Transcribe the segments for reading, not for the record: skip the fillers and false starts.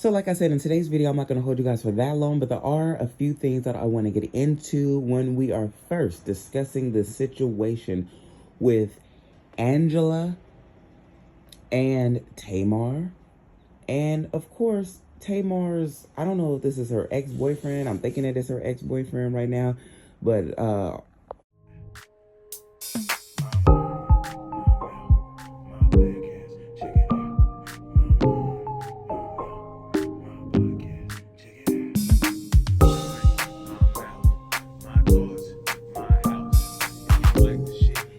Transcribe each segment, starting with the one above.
So like I said, in today's video, I'm not going to hold you guys for that long, but there are a few things that I want to get into when we are first discussing the situation with Angela and Tamar. And of course, Tamar's, I don't know if this is her ex-boyfriend. I'm thinking it is her ex-boyfriend right now, but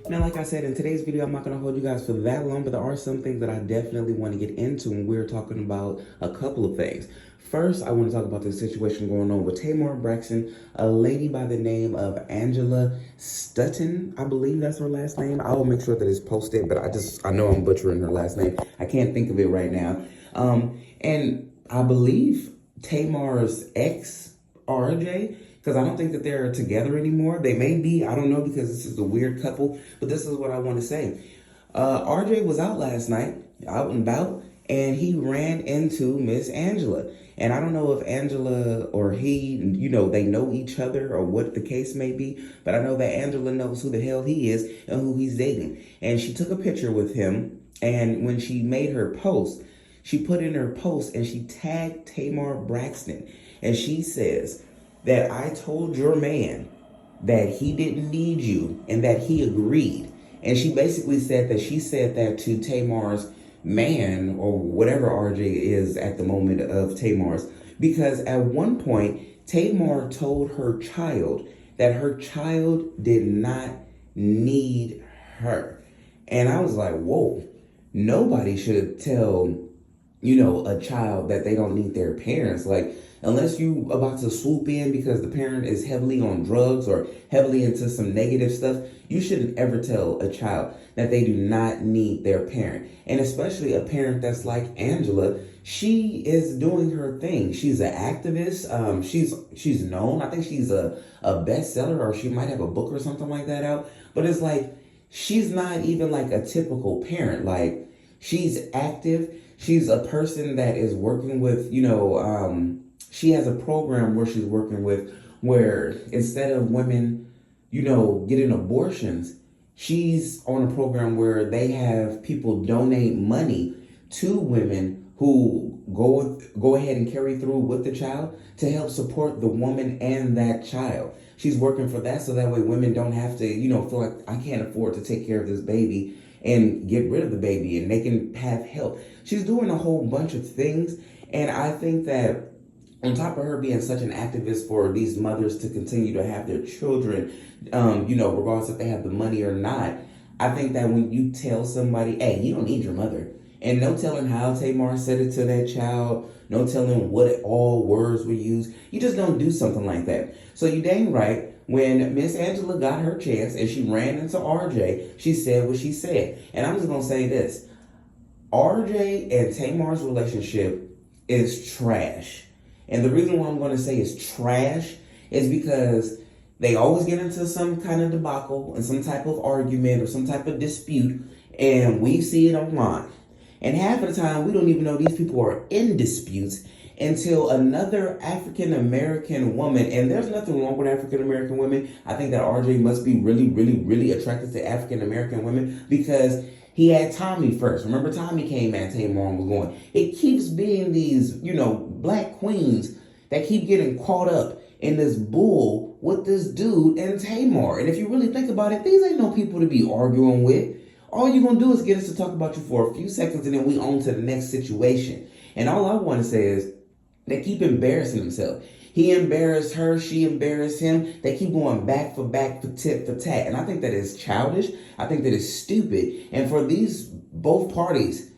now, like I said, in today's video, I'm not going to hold you guys for that long, but there are some things that I definitely want to get into when we're talking about a couple of things. First, I want to talk about the situation going on with Tamar Braxton, a lady by the name of Angela Stutton. I believe that's her last name. I'll make sure that it's posted, but I know I'm butchering her last name. I can't think of it right now. And I believe Tamar's ex, RJ, because I don't think that they're together anymore. They may be, I don't know, because this is a weird couple, but this is what I want to say. RJ was out last night, out and about, and he ran into Miss Angela. And I don't know if Angela or he, they know each other or what the case may be, but I know that Angela knows who the hell he is and who he's dating. And she took a picture with him, and when she made her post, she put in her post and she tagged Tamar Braxton. And she says that I told your man that he didn't need you and that he agreed. And she basically said that she said that to Tamar's man, or whatever RJ is at the moment of Tamar's, because at one point Tamar told her child that her child did not need her. And I was like, whoa, nobody should tell a child that they don't need their parents. Like, unless you about to swoop in because the parent is heavily on drugs or heavily into some negative stuff, you shouldn't ever tell a child that they do not need their parent. And especially a parent that's like Angela. She is doing her thing. She's an activist. She's known. I think she's a bestseller, or she might have a book or something like that out. But it's like, she's not even like a typical parent. Like, she's active. She's a person that is working with, she has a program where she's working with where instead of women, getting abortions, she's on a program where they have people donate money to women who go ahead and carry through with the child to help support the woman and that child. She's working for that so that way women don't have to, feel like I can't afford to take care of this baby and get rid of the baby, and they can have help. She's doing a whole bunch of things, and I think that on top of her being such an activist for these mothers to continue to have their children, regardless if they have the money or not, I think that when you tell somebody, hey, you don't need your mother, and no telling how Tamar said it to that child, no telling what all words were used, you just don't do something like that. So you dang right, when Miss Angela got her chance and she ran into RJ, she said what she said. And I'm just going to say this. RJ and Tamar's relationship is trash. And the reason why I'm going to say it's trash is because they always get into some kind of debacle and some type of argument or some type of dispute, and we see it online. And half of the time, we don't even know these people are in disputes until another African-American woman, and there's nothing wrong with African-American women. I think that RJ must be really, really, really attracted to African-American women because he had Tommy first. Remember, Tommy came at Tamar and was going. It keeps being these, black queens that keep getting caught up in this bull with this dude and Tamar. And if you really think about it, these ain't no people to be arguing with. All you're going to do is get us to talk about you for a few seconds, and then we on to the next situation. And all I want to say is, they keep embarrassing themselves. He embarrassed her. She embarrassed him. They keep going back for tit for tat. And I think that is childish. I think that is stupid. And for these both parties,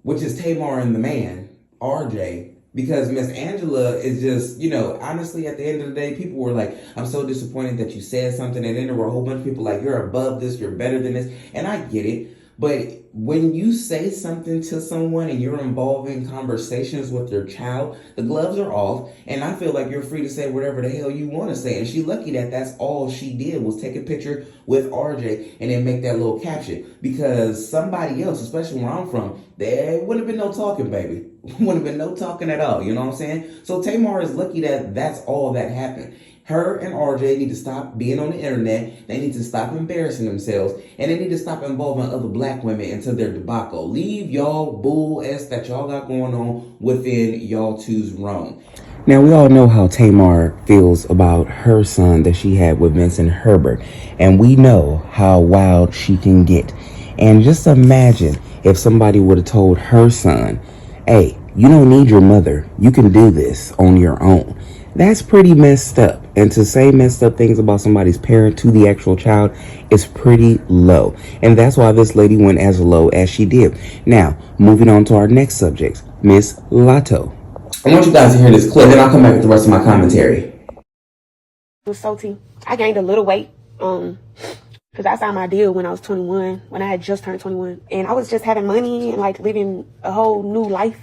which is Tamar and the man, RJ, because Miss Angela is just, honestly, at the end of the day, people were like, I'm so disappointed that you said something. And then there were a whole bunch of people like, you're above this. You're better than this. And I get it. But when you say something to someone and you're involving conversations with their child, the gloves are off, and I feel like you're free to say whatever the hell you want to say. And she lucky that that's all she did was take a picture with RJ and then make that little caption. Because somebody else, especially where I'm from, there wouldn't have been no talking, baby. Wouldn't have been no talking at all. You know what I'm saying? So Tamar is lucky that that's all that happened. Her and RJ need to stop being on the internet. They need to stop embarrassing themselves. And they need to stop involving other black women into their debacle. Leave y'all bull ass that y'all got going on within y'all two's realm. Now, we all know how Tamar feels about her son that she had with Vincent Herbert. And we know how wild she can get. And just imagine if somebody would have told her son, hey, you don't need your mother. You can do this on your own. That's pretty messed up. And to say messed up things about somebody's parent to the actual child is pretty low. And that's why this lady went as low as she did. Now, moving on to our next subject, Miss Latto. I want you guys to hear this clip, then I'll come back with the rest of my commentary. It was salty. I gained a little weight. Because I signed my deal when I was 21, when I had just turned 21. And I was just having money and like living a whole new life,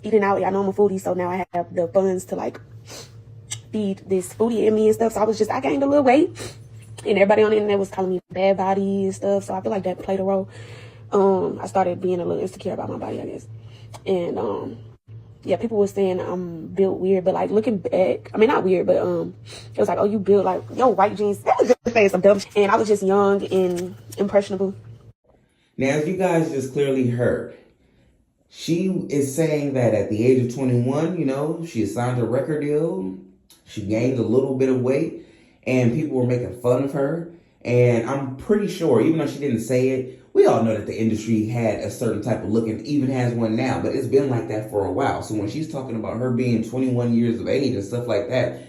eating out. I know I'm a foodie, so now I have the funds to like feed this foodie in me and stuff. So I gained a little weight. And everybody on the internet was calling me bad body and stuff. So I feel like that played a role. I started being a little insecure about my body, I guess. And yeah, people were saying I'm built weird, but like looking back, I mean not weird, but it was like, oh, you built like your white jeans. That was just saying some dumb shit. And I was just young and impressionable. Now, as you guys just clearly heard, she is saying that at the age of 21, you know, she signed a record deal. She gained a little bit of weight, and people were making fun of her. And I'm pretty sure, even though she didn't say it, we all know that the industry had a certain type of look and even has one now, but it's been like that for a while. So when she's talking about her being 21 years of age and stuff like that,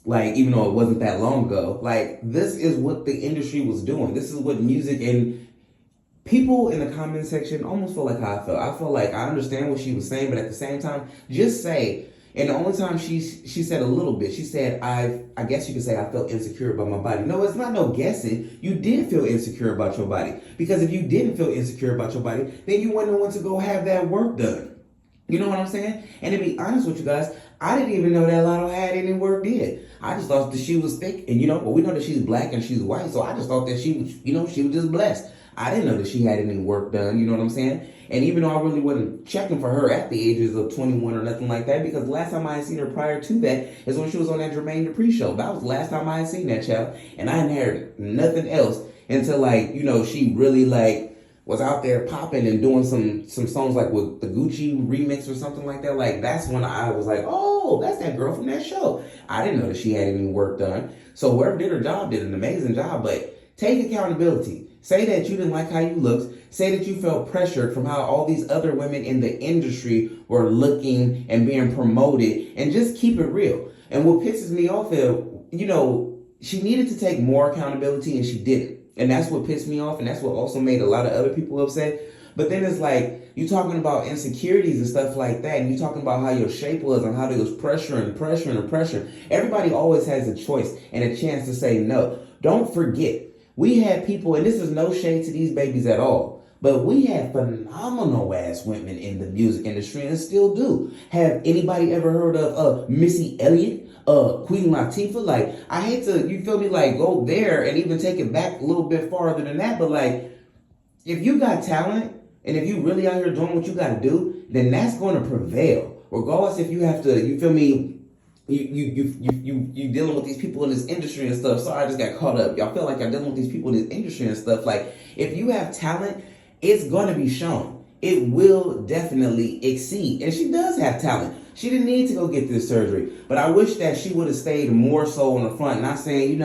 like, even though it wasn't that long ago, like, this is what the industry was doing. This is what music and people in the comment section almost feel like how I felt. I felt like I understand what she was saying, but at the same time, just say, and the only time she said a little bit, she said, I guess you could say I felt insecure about my body. No, it's not no guessing. You did feel insecure about your body. Because if you didn't feel insecure about your body, then you wouldn't want to go have that work done. You know what I'm saying? And to be honest with you guys, I didn't even know that Latto had any work did. I just thought that she was thick. And well, we know that she's black and she's white. So I just thought that she was, she was just blessed. I didn't know that she had any work done, you know what I'm saying? And even though I really wasn't checking for her at the ages of 21 or nothing like that, because the last time I had seen her prior to that is when she was on that Jermaine Dupri show. That was the last time I had seen that child. And I hadn't heard nothing else until she really was out there popping and doing some songs like with the Gucci remix or something like that. Like, that's when I was like, oh, that's that girl from that show. I didn't know that she had any work done. So whoever did her job did an amazing job, but take accountability. Say that you didn't like how you looked. Say that you felt pressured from how all these other women in the industry were looking and being promoted, and just keep it real. And what pisses me off is, she needed to take more accountability and she didn't. And that's what pissed me off, and that's what also made a lot of other people upset. But then it's like, you talking about insecurities and stuff like that, and you talking about how your shape was and how there was pressure. Everybody always has a choice and a chance to say no. Don't forget, we had people, and this is no shade to these babies at all, but we had phenomenal ass women in the music industry and still do. Have anybody ever heard of Missy Elliott, Queen Latifah? Like, I hate to, go there and even take it back a little bit farther than that, but if you got talent and if you really out here doing what you got to do, then that's going to prevail. Regardless if you have to, you dealing with these people in this industry and stuff. Sorry, I just got caught up. Y'all feel like I'm dealing with these people in this industry and stuff. Like, if you have talent, it's going to be shown. It will definitely exceed. And she does have talent. She didn't need to go get this surgery. But I wish that she would have stayed more so on the front. Not saying,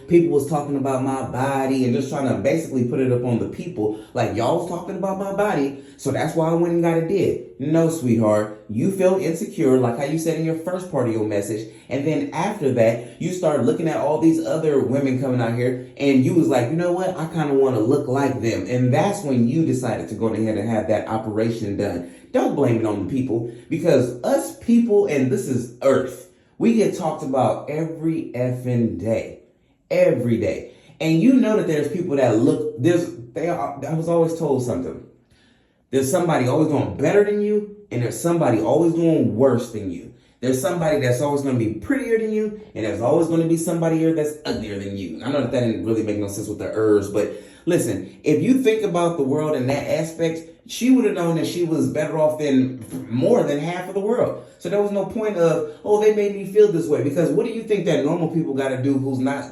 people was talking about my body and just trying to basically put it up on the people. Like, y'all was talking about my body, so that's why I went and got it did. No, sweetheart. You felt insecure, like how you said in your first part of your message. And then after that, you started looking at all these other women coming out here, and you was like, you know what? I kind of want to look like them. And that's when you decided to go ahead and have that operation done. Don't blame it on the people, because us people, and this is Earth, we get talked about every effing day. Every day. And you know that there's people that look, there's I was always told something. There's somebody always doing better than you, and there's somebody always doing worse than you. There's somebody that's always going to be prettier than you, and there's always going to be somebody here that's uglier than you. I know that didn't really make no sense with the herbs, but listen, if you think about the world in that aspect, she would have known that she was better off than more than half of the world. So there was no point of, oh, they made me feel this way. Because what do you think that normal people got to do who's not,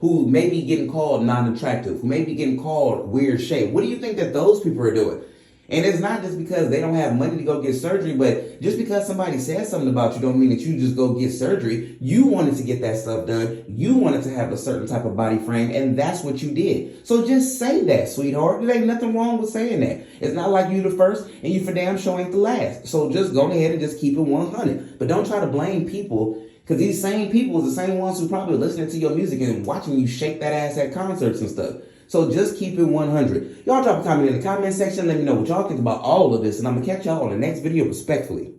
who may be getting called non-attractive, who may be getting called weird shape? What do you think that those people are doing? And it's not just because they don't have money to go get surgery, but just because somebody says something about you don't mean that you just go get surgery. You wanted to get that stuff done. You wanted to have a certain type of body frame, and that's what you did. So just say that, sweetheart. There ain't nothing wrong with saying that. It's not like you the first, and you for damn sure ain't the last. So just go ahead and just keep it 100. But don't try to blame people, because these same people is the same ones who probably listening to your music and watching you shake that ass at concerts and stuff. So just keep it 100. Y'all drop a comment in the comment section. Let me know what y'all think about all of this. And I'm going to catch y'all on the next video respectfully.